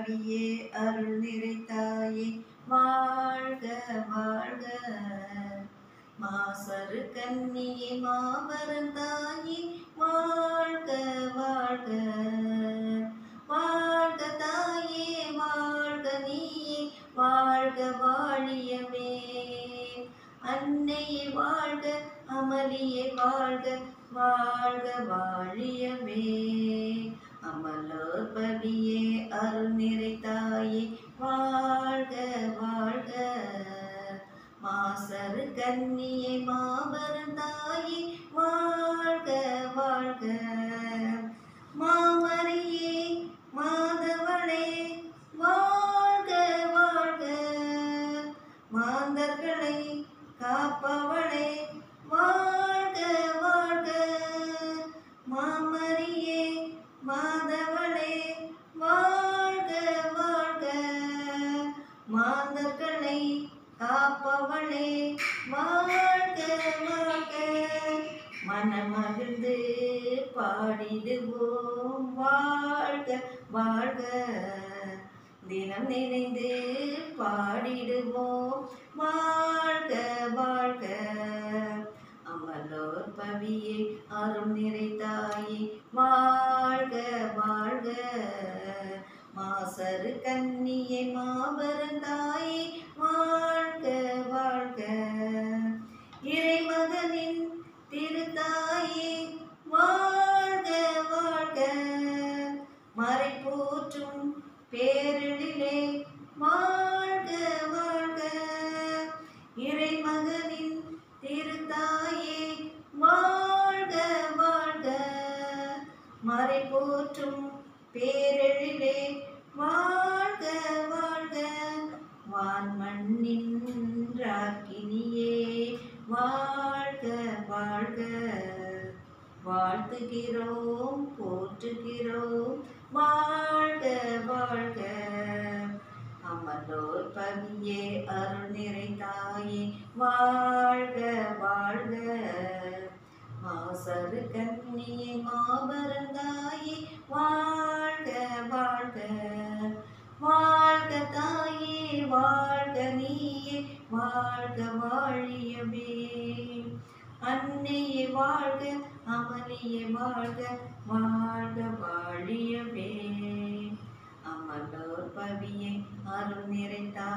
பவியே அருள் நிறைத்தாயே வாழ்க வாழ்க. மாசரு கன்னியே மாபரந்தாயே வாழ்க வாழ்க. வாழ்க தாயே வாழ்க நீயே வாழ்க வாழியவே. அன்னையே வாழ்க அமலியே வாழ்க வாழ்க வாழியவே. அமலோர் பவியே அருள் நிறைத்தாயே வாழ்க வாழ்க. மாசரு கன்னியே மாபரந்தாயே வாழ்க வாழ்க. மாமரியே மாதவளே வாழ்க வாழ்க. மாந்தர்களை காப்பவளே வாழ்க வாழ்க. மாமரியே மாதவளே வாழ்க வாழ்க. மாந்தர்களை காப்பவளே வாழ்க வாழ்க. மனமகிழ்ந்து பாடிடுவோம் வாழ்க வாழ்க. தினம் நினைந்து பாடிடுவோம் வாழ்க வாழ்க. அமலோர் பவியே அருள் நிறைத்தாயே வாழ்க வாழ்க. மாசரு கன்னியே மாபரந்தாயே வாழ்க வாழ்க. இறைமகனின் திருத்தாயே வாழ்க வாழ்க. மறை போற்றும் பேரெழிலே வாழ்க வாழ்க. இறைமகனின் திருத்தாயே வாழ்க வாழ்க. மறை போற்றும் பேரெழிலே வாழ்க வாழ்க. வான்மண்ணின் ராக்கினியே வாழ்க வாழ்க. வாழ்த்துகிறோம் போற்றுகிறோம் வாழ்க வாழ்க. அமலோர் பவியே அருள் நிறைத்தாயே வாழ்க வாழ்க. மாசரு கன்னியே மாபரந்தாயே வாழ்க வாழ்க. வாழ்க தாயே வாழ்க நீயே வாழ்க வாழியவே. அன்னையே வாழ்க அமலியே வாழ்க வாழ்க வாழியவே. அமலோர் பவியே அருள் நிறைத்தாயே